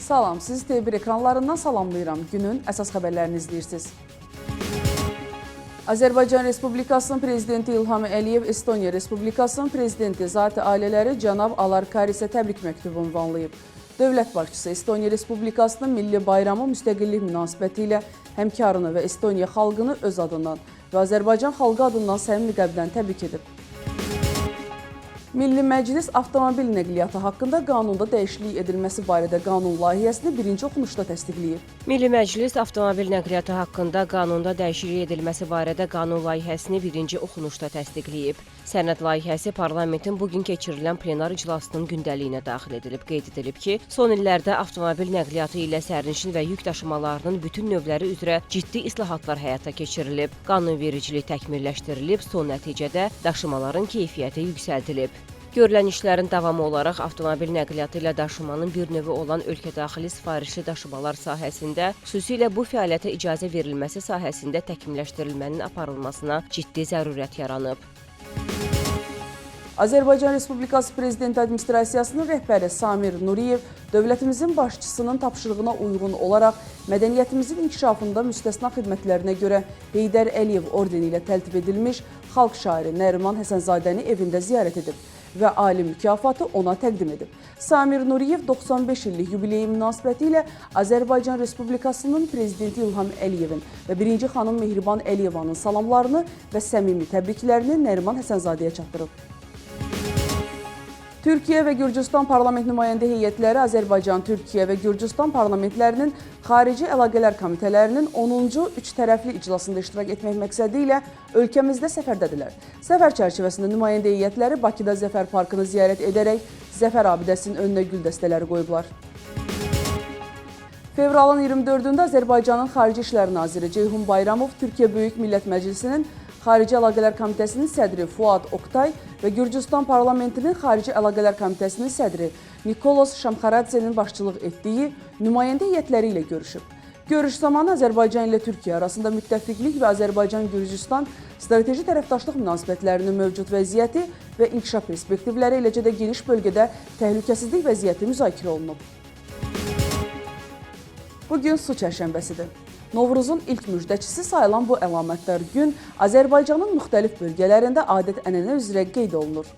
Salam, sizi TV1 ekranlarından salamlayıram. Günün əsas xəbərlərini izləyirsiniz. Azərbaycan Respublikasının Prezidenti İlham Əliyev Estoniya Respublikasının Prezidenti Zati ailələri cənab Alar Karisə təbrik məktubu ünvanlayıb. Dövlət başçısı Estoniya Respublikasının milli bayramı müstəqillik münasibəti ilə həmkarını və Estoniya xalqını öz adından və Azərbaycan xalqı adından səmimi qəlbdən təbrik edib. Milli Məclis avtomobil nəqliyyatı haqqında qanunda dəyişiklik edilməsi barədə qanun layihəsini birinci oxunuşda təsdiqləyib. Milli Məclis avtomobil nəqliyyatı haqqında qanunda dəyişiklik edilməsi barədə qanun layihəsini birinci oxunuşda təsdiqləyib. Sənəd layihəsi parlamentin bugün keçirilən plenar iclasının gündəliyinə daxil edilib. Qeyd edilib ki, son illərdə avtomobil nəqliyyatı ilə sərnişin və yük daşımalarının bütün növləri üzrə ciddi islahatlar həyata keçirilib. Qanunvericilik təkmilləşdirilib, son nəticədə daşımaların keyfiyyəti yüksəldilib. Görülən işlərin davamı olaraq avtomobil nəqliyyatı ilə daşımanın bir növü olan ölkədaxili sifarişli daşımalar sahəsində, xüsusilə bu fəaliyyətə icazə verilməsi sahəsində təkmilləşdirilmənin aparılmasına ciddi zərurət yaranıb. Azərbaycan Respublikası Prezidenti Administrasiyasının rəhbəri Samir Nuriyev dövlətimizin başçısının tapşırığına uyğun olaraq mədəniyyətimizin inkişafında müstəsna xidmətlərinə görə Heydər Əliyev ordeni ilə təltif edilmiş xalq şairi Nəriman Həsənzadəni evində ziyarət edib və ali mükafatı ona təqdim edib. Samir Nuriyev 95 illik yubileyi münasibəti ilə Azərbaycan Respublikasının Prezidenti İlham Əliyevin və 1-ci xanım Mehriban Əliyevanın salamlarını və səmimi təbriklərini Nəriman Həsənzadəyə çatdırıb. Türkiyə və Gürcüstan parlament nümayəndə heyətləri Azərbaycan, Türkiyə və Gürcüstan parlamentlərinin Xarici Əlaqələr Komitələrinin 10-cu üç tərəfli iclasında iştirak etmək məqsədi ilə ölkəmizdə səfərdədirlər. Səfər çərçivəsində nümayəndə heyətləri Bakıda Zəfər Parkını ziyarət edərək Zəfər abidəsinin önünə gül dəstələri qoyublar. Fevralın 24-də Azərbaycanın Xarici İşlər Naziri Ceyhun Bayramov Türkiyə Böyük Millət Məclisinin Xarici Əlaqələr Komitəsinin sədri Fuad Oktay və Gürcüstan Parlamentinin Xarici Əlaqələr Komitəsinin sədri Nikolos Şamxaradzenin başçılıq etdiyi nümayəndə heyətləri ilə görüşüb. Görüş zamanı Azərbaycan ilə Türkiyə arasında müttəfiqlik və Azərbaycan-Gürcüstan strateji tərəfdaşlıq münasibətlərinin mövcud vəziyyəti və inkişaf perspektivləri, eləcə də geniş bölgədə təhlükəsizlik vəziyyəti müzakirə olunub. Bugün su çərşənbəsidir. Novruzun ilk müjdəçisi sayılan bu əlamətdar gün Azərbaycanın müxtəlif bölgələrində adət-ənənə üzrə qeyd olunur.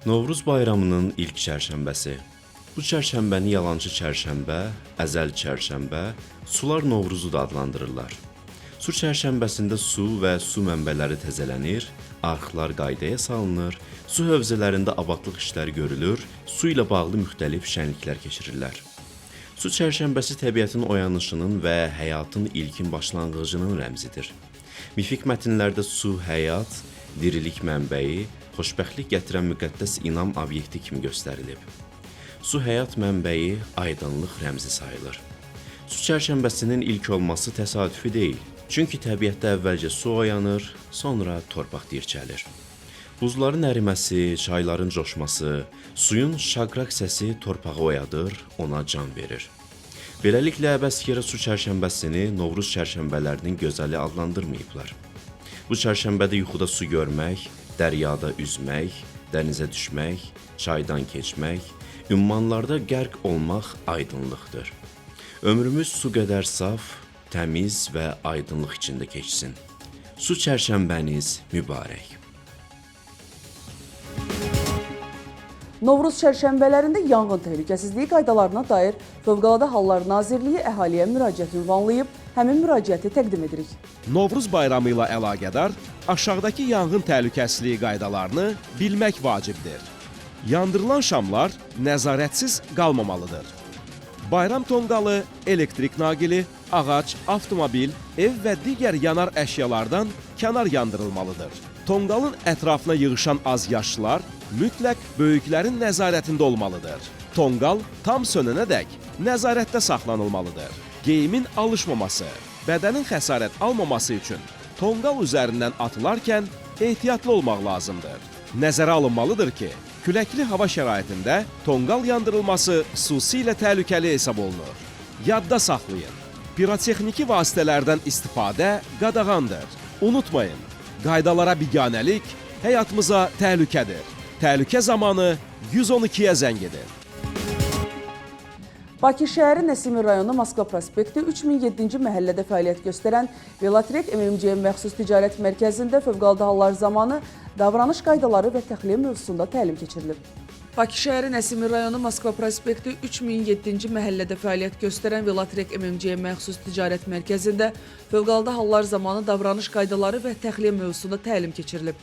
Novruz bayramının ilk çərşənbəsi. Bu çərşənbəni yalançı çərşənbə, əzəl çərşənbə, sular Novruzu da adlandırırlar. Su çərşənbəsində su və su mənbələri təzələnir, arxlar qaydaya salınır, su hövzələrində abadlıq işləri görülür, su ilə bağlı müxtəlif şənliklər keçirirlər. Su çərşənbəsi təbiətin oyanışının və həyatın ilkin başlanğıcının rəmzidir. Mifik mətnlərdə su həyat, dirilik mənbəyi, xoşbəxtlik gətirən müqəddəs inam obyekti kimi göstərilib. Su həyat mənbəyi aydınlıq rəmzi sayılır. Su çərşənbəsinin ilk olması təsadüfi deyil. Çünki təbiətdə əvvəlcə su oyanır, sonra torpaq dirçəlir. Buzların əriməsi, çayların coşması, suyun şaqraq səsi torpağı oyadır, ona can verir. Beləliklə, əbəs yerə su çərşənbəsini Novruz çərşənbələrinin gözəli adlandırmayıblar. Bu çərşənbədə yuxuda su görmək, dəryada üzmək, dənizə düşmək, çaydan keçmək, ümmanlarda qərq olmaq aydınlıqdır. Ömrümüz su qədər saf, təmiz və aydınlıq içində keçsin. Su çərşənbəniz mübarək. Novruz çərşənbələrində yanğın təhlükəsizliyi qaydalarına dair Fövqəladə Hallar Nazirliyi əhaliyə müraciət ünvanlayıb, həmin müraciəti təqdim edirik. Novruz bayramı ilə əlaqədar aşağıdakı yanğın təhlükəsizliyi qaydalarını bilmək vacibdir. Yandırılan şamlar nəzarətsiz qalmamalıdır. Bayram tonqalı, elektrik naqili, ağac, avtomobil, ev və digər yanar əşyalardan kənar yandırılmalıdır. Tonqalın ətrafına yığışan azyaşlılar mütləq böyüklərin nəzarətində olmalıdır. Tonqal tam sönənədək nəzarətdə saxlanılmalıdır. Geyimin alışmaması, bədənin xəsarət almaması üçün tonqal üzərindən atılarkən ehtiyatlı olmaq lazımdır. Nəzərə alınmalıdır ki, küləkli hava şəraitində tonqal yandırılması xüsusilə təhlükəli hesab olunur. Yadda saxlayın, pirotexniki vasitələrdən istifadə qadağandır. Unutmayın, qaydalara biganəlik həyatımıza təhlükədir. Təhlükə zamanı 112-yə zəng edin. Bakı şəhəri Nəsimi rayonu Moskva prospekti 3007-ci məhəllədə fəaliyyət göstərən Velotrek MMC məxsus ticarət mərkəzində fövqəladə hallar zamanı davranış qaydaları və təxliyə mövzusunda təlim keçirilib. Bakı şəhəri Nəsimi rayonu Moskva prospekti 3007-ci məhəllədə fəaliyyət göstərən Velotrek MMC məxsus ticarət mərkəzində fövqəladə hallar zamanı davranış qaydaları və təxliyə mövzusunda təlim keçirilib.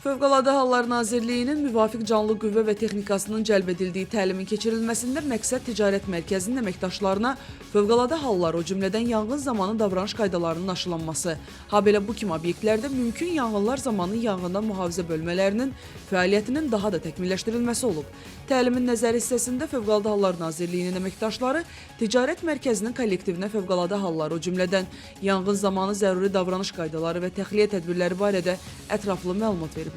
Fövqəladə Hallar Nazirliyinin müvafiq canlı qüvvə və texnikasının cəlb edildiyi təlimin keçirilməsində məqsəd ticarət mərkəzinin əməkdaşlarına fövqəladə hallar, o cümlədən yanğın zamanı davranış qaydalarının aşılanması, habelə bu kimi obyektlərdə mümkün yanğınlar zamanı yanğından mühafizə bölmələrinin fəaliyyətinin daha da təkmilləşdirilməsi olub. Təlimin nəzəri hissəsində Fövqəladə Hallar Nazirliyinin əməkdaşları ticarət mərkəzinin kollektivinə fövqəladə hallar, o cümlədən yanğın zamanı zəruri davranış qaydaları və təxliyə tədbirləri barədə ətraflı məlumat verib.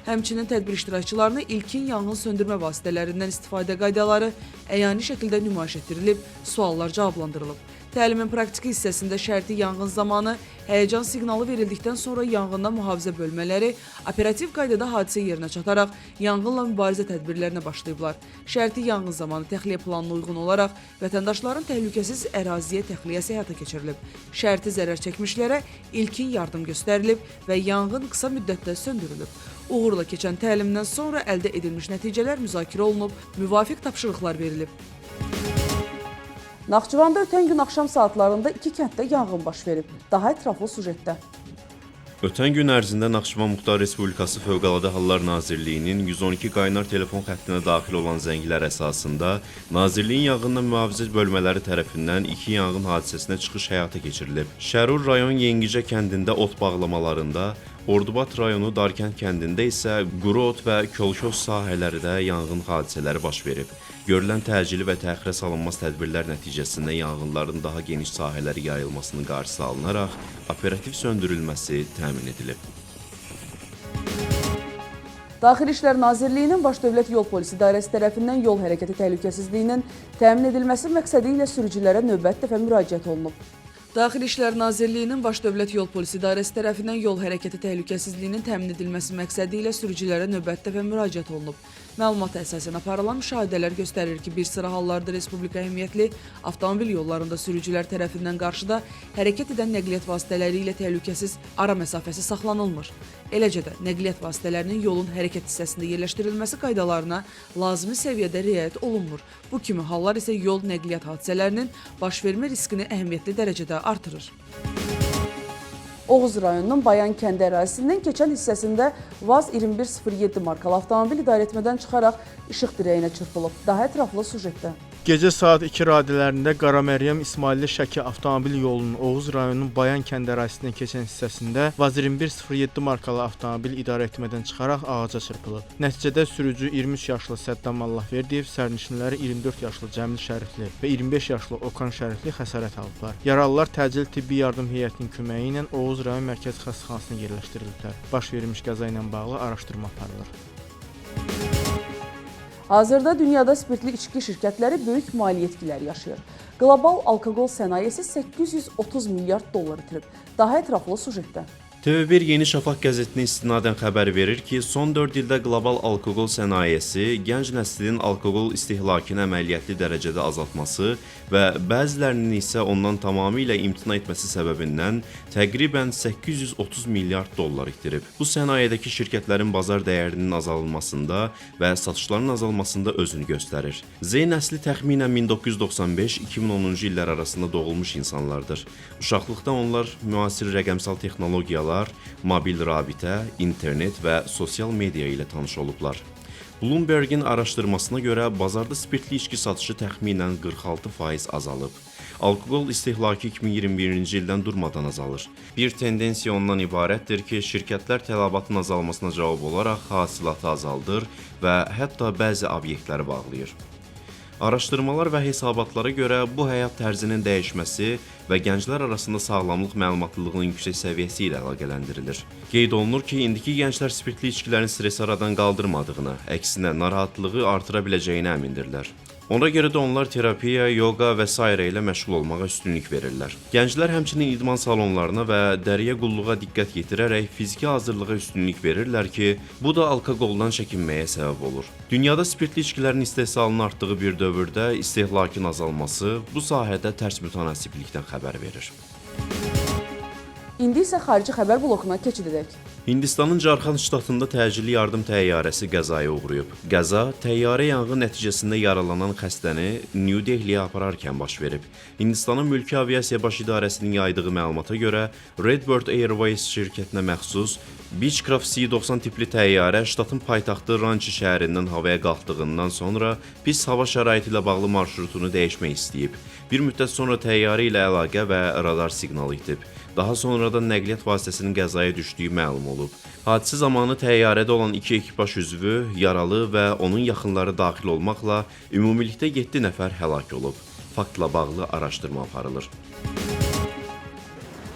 Həmçinin tədbir iştirakçılarına ilkin yanğın söndürmə vasitələrindən istifadə qaydaları əyani şəkildə nümayiş etdirilib, suallar cavablandırılıb. Təlimin praktiki hissəsində şərti yanğın zamanı həyəcan siqnalı verildikdən sonra yanğından mühafizə bölmələri operativ qaydada hadisə yerinə çataraq yanğınla mübarizə tədbirlərinə başlayıblar. Şərti yanğın zamanı təxliyə planına uyğun olaraq vətəndaşların təhlükəsiz əraziyə təxliyəsi həyata keçirilib. Şərti zərər çəkmişlərə ilkin yardım göstərilib və yanğın qısa müddətdə söndürülüb. Uğurla keçən təlimdən sonra əldə edilmiş nəticələr müzakirə olunub, müvafiq tapşırıqlar verilib. Naxçıvanda ötən gün axşam saatlarında 2 kənddə yanğın baş verib. Daha ətraflı sujetdə. Ötən gün ərzində Naxçıvan Muxtar Respublikası Fövqəladə Hallar Nazirliyinin 112 qaynar telefon xəttinə daxil olan zənglər əsasında Nazirliyin yanğından mühafizə bölmələri tərəfindən 2 yanğın hadisəsinə çıxış həyata keçirilib. Şərur rayon Yengicə kəndində ot bağlamalarında, Ordubat rayonu Darkənd kəndində isə quru ot və kolkos sahələrdə yanğın hadisələri baş verib. Görülən təcili və təxirə salınmaz tədbirlər nəticəsində yanğınların daha geniş sahələrə yayılmasının qarşısı alınaraq operativ söndürülməsi təmin edilib. Daxili İşlər Nazirliyinin Baş Dövlət Yol Polisi İdarəsi tərəfindən yol hərəkəti təhlükəsizliyinin təmin edilməsi məqsədi ilə sürücülərə növbət dəfə müraciət olunub. Daxili İşlər Nazirliyinin Baş Dövlət Yol Polisi İdarəsi tərəfindən yol hərəkəti təhlükəsizliyinin təmin edilməsi məqsədi ilə sürücülərə növbət dəfə müraciət olunub. Məlumata əsasən aparılan müşahidələr göstərir ki, bir sıra hallarda Respublika əhəmiyyətli avtomobil yollarında sürücülər tərəfindən qarşıda hərəkət edən nəqliyyat vasitələri ilə təhlükəsiz ara məsafəsi saxlanılmır. Eləcə də nəqliyyat vasitələrinin yolun hərəkət hissəsində yerləşdirilməsi qaydalarına lazımi səviyyədə riayət olunmur. Bu kimi hallar isə yol nəqliyyat hadisələrinin baş vermə riskini əhəmiyyətli dərəcədə artırır. Oğuz rayonunun Bayan kəndi ərazisindən keçən hissəsində VAZ 2107 markalı avtomobil idarəetmədən çıxaraq işıq dirəyinə çırpılıb. Daha ətraflı sujetdə. Gecə saat 2 radələrində Qara Məryəm İsmailli Şəki avtomobil yolunun Oğuz rayonunun Bayan kəndi ərazisindən keçən hissəsində VAZ 2107 markalı avtomobil idarəetmədən çıxaraq ağaca çırpılıb. Nəticədə sürücü 23 yaşlı Səddam Allahverdiyev, sərnişinləri 24 yaşlı Cəmil Şərifli və 25 yaşlı Okan Şərifli xəsarət alıblar. Yaralılar təcili tibbi yardım heyətinin köməyi ilə Oğuz rayon mərkəzi xəstəxanasına yerləşdiriliblər. Baş vermiş qəza ilə bağlı araşdırma aparılır. Hazırda dünyada spirtli içki şirkətləri böyük maliyyə itkiləri yaşayır. Qlobal alkoqol sənayesi 830 milyard dollar itirib. Daha ətraflı sujetdə. TV1 Yeni Şafaq qəzetinin istinadən xəbər verir ki, son 4 ildə qlobal alkoqol sənayesi gənc nəslin alkoqol istehlakını əməliyyatlı dərəcədə azaltması və bəzilərinin isə ondan tamamilə imtina etməsi səbəbindən təqribən 830 milyard dollar itirib. Bu sənayedəki şirkətlərin bazar dəyərinin azalmasında və satışların azalmasında özünü göstərir. Z nəsli təxminən 1995-2010-cu illər arasında doğulmuş insanlardır. Uşaqlıqda onlar müasir rəqəmsal texnologiyalar, mobil rabitə, internet və sosial media ilə tanış olublar. Bloomberg'in araşdırmasına görə bazarda spirtli içki satışı təxminən 46% azalıb. Alkoqol istehlakı 2021-ci ildən durmadan azalır. Bir tendensiya ondan ibarətdir ki, şirkətlər tələbatın azalmasına cavab olaraq hasilatı azaldır və hətta bəzi obyektləri bağlayır. Araşdırmalar və hesabatlara görə bu həyat tərzinin dəyişməsi və gənclər arasında sağlamlıq məlumatlılığının yüksək səviyyəsi ilə əlaqələndirilir. Qeyd olunur ki, indiki gənclər spirtli içkilərin stresi aradan qaldırmadığını, əksinə narahatlığı artıra biləcəyini əmindirlər. Ona görə də onlar terapiya, yoga və s. ilə məşğul olmağa üstünlük verirlər. Gənclər həmçinin idman salonlarına və dəriyə qulluğa diqqət yetirərək fiziki hazırlığa üstünlük verirlər ki, bu da alkoqoldan çəkinməyə səbəb olur. Dünyada spirtli içkilərin istehsalının artdığı bir dövrdə istehlakın azalması bu sahədə tərs mütənasiblikdən xəbər verir. İndi isə xarici xəbər blokuna keçid edək. Hindistanın Carxand ştatında təcili yardım təyyarəsi qəzaya uğrayıb. Qəza təyyarə yanğın nəticəsində yaralanan xəstəni New Delhiyə apararkən baş verib. Hindistanın Mülki Aviasiya Baş İdarəsinin yaydığı məlumata görə Redbird Airways şirkətinə məxsus Beechcraft C-90 tipli təyyarə ştatın paytaxtı Ranchi şəhərindən havaya qalxdığından sonra pis hava şəraiti ilə bağlı marşrutunu dəyişmək istəyib. Bir müddət sonra təyyarə ilə əlaqə və radar siqnalı itib. Daha sonradan nəqliyyat vasitəsinin qəzaya düşdüyü məlum olub. Hadisə zamanı təyyarədə olan 2 ekipaj üzvü yaralı və onun yaxınları daxil olmaqla ümumilikdə 7 nəfər həlak olub. Faktla bağlı araşdırma aparılır.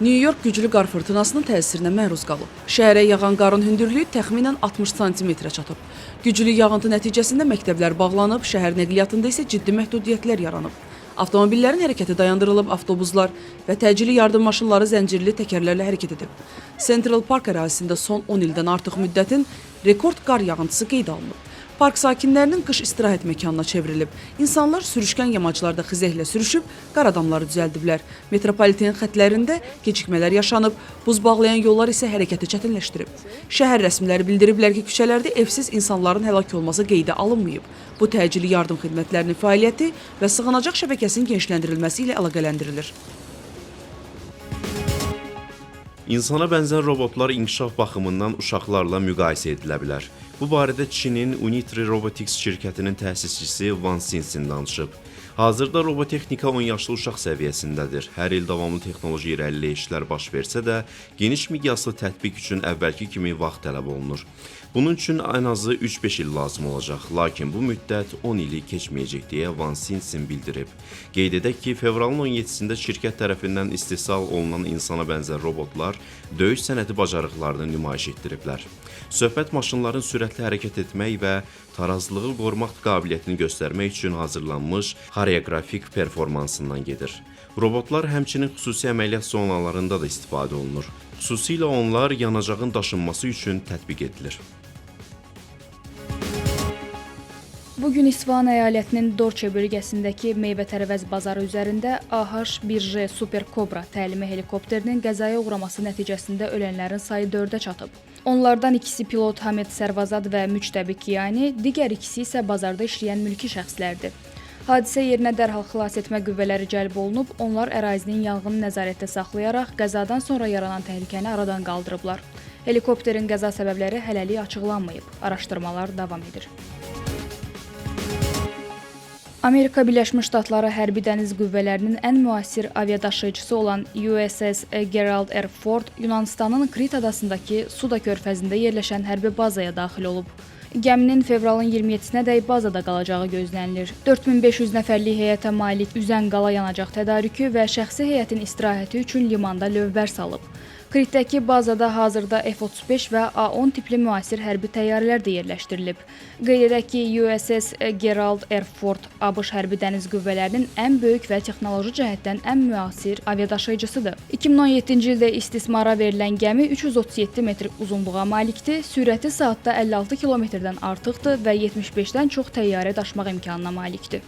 New York güclü qar fırtınasının təsirinə məruz qalıb. Şəhərə yağan qarın hündürlüyü təxminən 60 sm-ə çatıb. Güclü yağıntı nəticəsində məktəblər bağlanıb, şəhər nəqliyyatında isə ciddi məhdudiyyətlər yaranıb. Avtomobillərin hərəkəti dayandırılıb, avtobuslar və təcili yardım maşınları zəncirli təkərlərlə hərəkət edib. Central Park ərazisində son 10 ildən artıq müddətin rekord qar yağıntısı qeydə alınıb. Park sakinlərinin qış istirahət məkanına çevrilib. İnsanlar sürüşkən yamaclarda xizəklə sürüşüb, qar adamları düzəldiblər. Metropoliten xətlərində gecikmələr yaşanıb, buz bağlayan yollar isə hərəkəti çətinləşdirib. Şəhər rəsmiləri bildiriblər ki, küçələrdə evsiz insanların həlak olması qeydə alınmayıb. Bu təcili yardım xidmətlərinin fəaliyyəti və sığınacaq şəbəkəsinin genişləndirilməsi ilə əlaqələndirilir. İnsana bənzər robotlar inkişaf baxımından uşaqlarla müqayisə edilə bilər. Bu barədə Çinin Unitri Robotics şirkətinin təsisçisi Wang Xinxin danışıb. Hazırda robotexnika 10 yaşlı uşaq səviyyəsindədir. Hər il davamlı texnoloji irəliləyişlər baş versə də, geniş miqyaslı tətbiq üçün əvvəlki kimi vaxt tələb olunur. Bunun üçün ən azı 3-5 il lazım olacaq, lakin bu müddət 10 ili keçməyəcək deyə Wang Xinxin bildirib. Qeyd edək ki, fevralın 17-sində şirkət tərəfindən istehsal olunan insana bənzər robotlar döyüş sənəti bacarıqlarını nümayiş etdiriblər. Söhbət maşınların sürətli hərəkət etmək və tarazlığı qorumaq qabiliyyətini göstərmək üçün hazırlanmış xoreografik performansından gedir. Robotlar həmçinin xüsusi əməliyyat zonalarında da istifadə olunur. Xüsusilə onlar yanacağın daşınması üçün tətbiq edilir. Bugün İsfahan əyalətinin Dorçe bölgəsindəki meyvə-tərəvəz bazarı üzərində AH-1J Super Cobra təlimi helikopterinin qəzaya uğraması nəticəsində ölənlərin sayı 4-ə çatıb. Onlardan ikisi pilot Hamid Sərvazad və Müctəbi Kiyani, digər ikisi isə bazarda işləyən mülki şəxslərdir. Hadisə yerinə dərhal xilasetmə qüvvələri cəlb olunub, onlar ərazinin yanğını nəzarətdə saxlayaraq qəzadan sonra yaranan təhlükəni aradan qaldırıblar. Helikopterin qəza səbəbləri hələlik açıqlanmayıb, araşdırmalar davam edir. Amerika Birləşmiş Ştatları hərbi dəniz qüvvələrinin ən müasir aviadaşıyıcısı olan USS Gerald R. Ford Yunanistanın Krit adasındakı Suda körfəzində yerləşən hərbi bazaya daxil olub. Gəminin fevralın 27-sinədək bazada qalacağı gözlənilir. 4500 nəfərlik heyətə malik üzən qala yanacaq tədarükü və şəxsi heyətin istirahəti üçün limanda lövbər salıb. Kritdəki bazada hazırda F-35 və A-10 tipli müasir hərbi təyyarələr də yerləşdirilib. Qeyd edək ki, USS Gerald R. Ford ABŞ hərbi dəniz qüvvələrinin ən böyük və texnoloji cəhətdən ən müasir aviadaşıyıcısıdır. 2017-ci ildə istismara verilən gəmi 337 metr uzunluğa malikdir, sürəti saatda 56 km-dən artıqdır və 75-dən çox təyyarə daşımaq imkanına malikdir.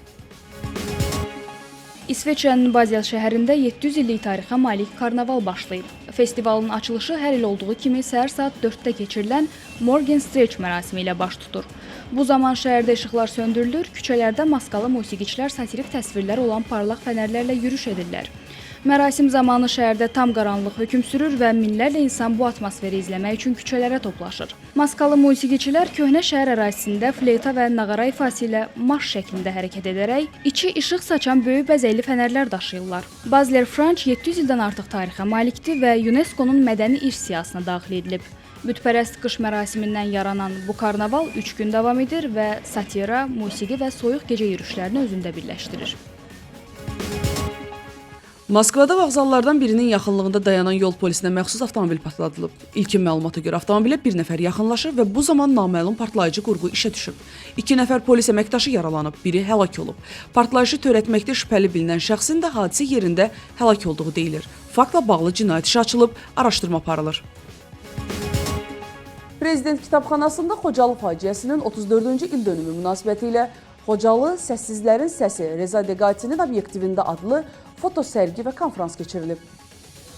İsveçrənin Bazel şəhərində 700 illik tarixə malik karnaval başlayıb. Festivalın açılışı hər il olduğu kimi səhər saat 4-də keçirilən Morgen Stretch mərasimi ilə baş tutur. Bu zaman şəhərdə işıqlar söndürülür, küçələrdə maskalı musiqiçilər satirik təsvirlər olan parlaq fənərlərlə yürüş edirlər. Mərasim zamanı şəhərdə tam qaranlıq hökm sürür və minlərlə insan bu atmosferi izləmək üçün küçələrə toplaşır. Maskalı musiqiçilər köhnə şəhər ərazisində fleyta və nağara ifası ilə marş şəklində hərəkət edərək içi işıq saçan böyük bəzəkli fənərlər daşıyırlar. Basler Franch 700 ildən artıq tarixə malikdir və UNESCO-nun mədəni irs siyahısına daxil edilib. Bütpərəst qış mərasimindən yaranan bu karnaval 3 gün davam edir və satira, musiqi və soyuq gecə yürüşlərini özündə birləşdirir. Moskvada vağzallardan birinin yaxınlığında dayanan yol polisinə məxsus avtomobil partladılıb. İlkin məlumata görə avtomobilə bir nəfər yaxınlaşır və bu zaman naməlum partlayıcı qurğu işə düşüb. 2 nəfər polis əməkdaşı yaralanıb, biri həlak olub. Partlayışı törətməkdə şübhəli bilinən şəxsin də hadisə yerində həlak olduğu deyilir. Faktla bağlı cinayət işi açılıb, araşdırma aparılır. Prezident kitabxanasında Xocalı faciəsinin 34-cü ildönümü münasibətilə Xocalı Səssizlərin Səsi Reza Deqatinin obyektivində adlı fotosərgi və konfrans keçirilib.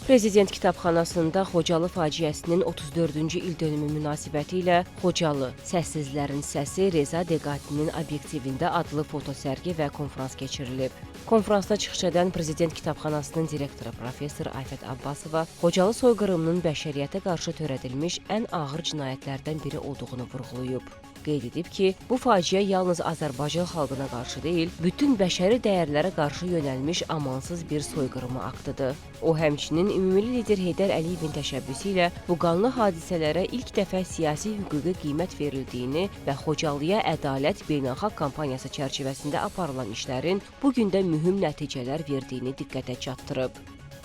Prezident kitabxanasında Xocalı faciəsinin 34-cü ildönümü münasibətilə Xocalı Səssizlərin Səsi Reza Deqatinin obyektivində adlı fotosərgi və konfrans keçirilib. Konfransda çıxış edən Prezident kitabxanasının direktoru professor Ayfət Abbasova Xocalı soyqırımının bəşəriyyətə qarşı törədilmiş ən ağır cinayətlərdən biri olduğunu vurğulayıb. Qeyd edib ki, bu faciə yalnız Azərbaycan xalqına qarşı deyil, bütün bəşəri dəyərlərə qarşı yönəlmiş amansız bir soyqırımı aktıdır. O həmçinin ümumi lider Heydər Əliyevin təşəbbüsü ilə bu qanlı hadisələrə ilk dəfə siyasi hüquqi qiymət verildiyini və Xocalıya ədalət beynəlxalq kampaniyası çərçivəsində aparılan işlərin bu gün də mühüm nəticələr verdiyini diqqətə çatdırıb.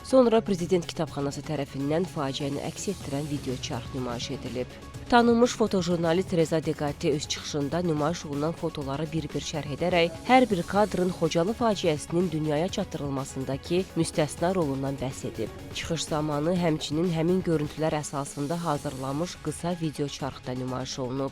Sonra Prezident kitabxanası tərəfindən faciəni əks etdirən video çarx nümayiş edilib. Tanınmış fotojurnalist Reza Deqati öz çıxışında nümayiş olunan fotoları bir-bir şərh edərək hər bir kadrın Xocalı faciəsinin dünyaya çatdırılmasındakı müstəsna rolundan bəhs edib. Çıxış zamanı həmçinin həmin görüntülər əsasında hazırlanmış qısa video çarx da nümayiş olunub.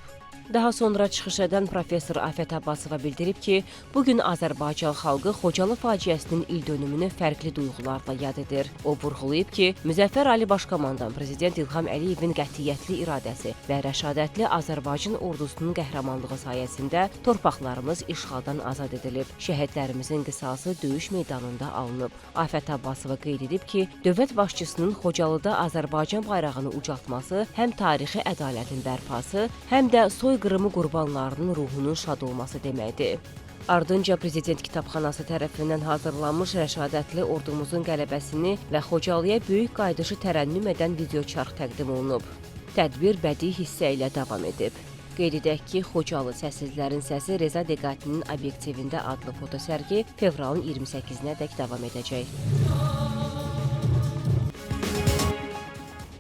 Daha sonra çıxış edən professor Ayfət Abbasova bildirib ki, bugün Azərbaycan xalqı Xocalı faciəsinin ildönümünü fərqli duyğularla yad edir. O vurğulayıb ki, Müzəffər Ali Başkomandan Prezident İlham Əliyevin qətiyyətli iradəsi və rəşadətli Azərbaycan ordusunun qəhrəmanlığı sayəsində torpaqlarımız işğaldan azad edilib. Şəhidlərimizin qisası döyüş meydanında alınıb. Ayfət Abbasova qeyd edib ki, dövlət başçısının Xocalıda Azərbaycan bayrağını ucaltması həm tarixi ədalətin bərpası, həm də soyqırımı qurbanlarının ruhunun şad olması deməkdir. Ardınca Prezident kitabxanası tərəfindən hazırlanmış rəşadətli ordumuzun qələbəsini və Xocalıya böyük qayıdışı tərənnüm edən video çarx təqdim olunub. Tədbir bədii hissə ilə davam edib. Qeyd edək ki, Xocalı Səssizlərin Səsi Reza Deqatinin obyektivində adlı fotosərgi fevralın 28-nədək davam edəcək.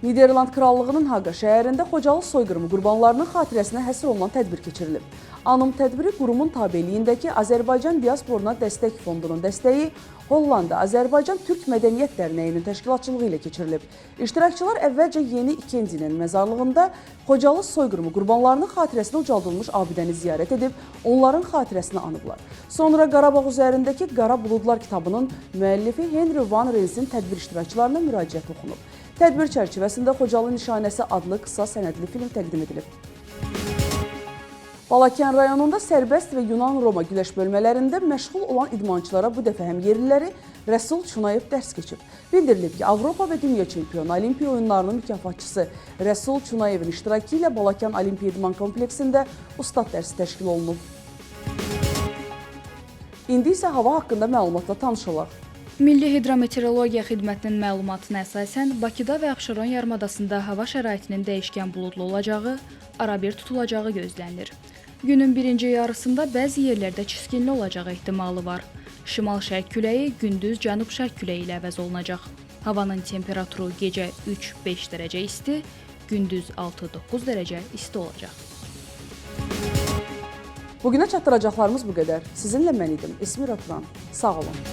Niderland Krallığının Haqa şəhərində Xocalı soyqırımı qurbanlarının xatirəsinə həsr olunan tədbir keçirilib. Anım tədbiri qurumun tabeliyindəki Azərbaycan Diasporuna Dəstək Fondunun dəstəyi Hollanda Azərbaycan Türk Mədəniyyət Dərnəyinin təşkilatçılığı ilə keçirilib. İştirakçılar əvvəlcə Yeni İkencinin məzarlığında Xocalı soyqırımı qurbanlarının xatirəsinə ucaldılmış abidəni ziyarət edib, onların xatirəsini anıblar. Sonra Qarabağ üzərindəki Qara Buludlar kitabının müəllifi Henry Van Rensin tədbir iştirakçılarına müraciət oxunub. Tədbir çərçivəsində Xocalı Nişanəsi adlı qısa sənədli film təqdim edilib. Balakən rayonunda sərbəst və Yunan-Roma güləş bölmələrində məşğul olan idmançılara bu dəfə həm yerliləri Rəsul Çunayev dərs keçib. Bildirilib ki, Avropa və Dünya çempionu Olimpiya oyunlarının mükafatçısı Rəsul Çunayevin iştirakı ilə Balakən Olimpiya İdman kompleksində ustad dərsi təşkil olunub. İndi isə hava haqqında məlumatla tanışılaq. Milli Hidrometeorologiya Xidmətinin məlumatına əsasən Bakıda və Abşeron yarımadasında hava şəraitinin dəyişkən buludlu olacağı, arabir tutulacağı gözlənilir. Günün birinci yarısında bəzi yerlərdə çiskinli olacağı ehtimalı var. Şimal-şərq küləyi gündüz cənub-şərq küləyi ilə əvəz olunacaq. Havanın temperaturu gecə 3-5 dərəcə isti, gündüz 6-9 dərəcə isti olacaq. Bugünə çatdıracaqlarımız bu qədər. Sizinlə mən idim, İsmir Atran. Sağ olun.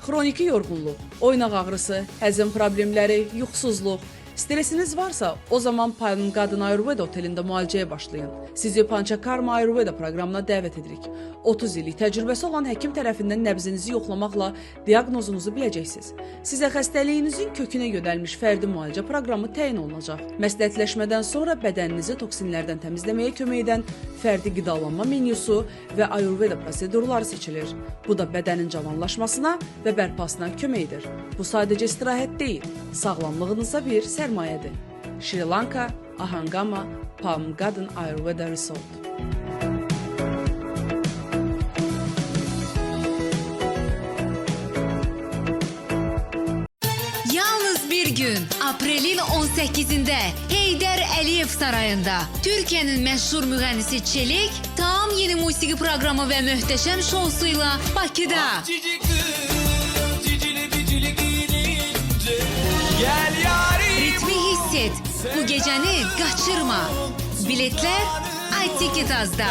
Xroniki yorğunluq, oynaq ağrısı, həzm problemləri, yuxusuzluq, stresiniz varsa, o zaman Palm Garden Ayurveda otelində müalicəyə başlayın. Sizi Panchakarma Ayurveda proqramına dəvət edirik. 30 illik təcrübəsi olan həkim tərəfindən nəbzinizi yoxlamaqla diaqnozunuzu biləcəksiniz. Sizə xəstəliyinizin kökünə yönəlmiş fərdi müalicə proqramı təyin olunacaq. Məsləhətləşmədən sonra bədəninizi toksinlərdən təmizləməyə kömək edən fərdi qidalanma menyusu və Ayurveda prosedurları seçilir. Bu da bədənin cavanlaşmasına və bərpasına kömək edir. Bu sadəcə istirahət deyil, sağlamlığınıza bir sərmayədir. Şri Lanka, Ahangama, Palm Garden Ayurveda Resort. Yalnız bir gün aprelin 18-də Heydər Əliyev sarayında Türkiyənin məşhur müğənnisi Çelik tam yeni musiqi proqramı və möhtəşəm şousuyla Bakıda. Ritmi hiss et, bu gecəni qaçırma. Biletlər iTicket.azda.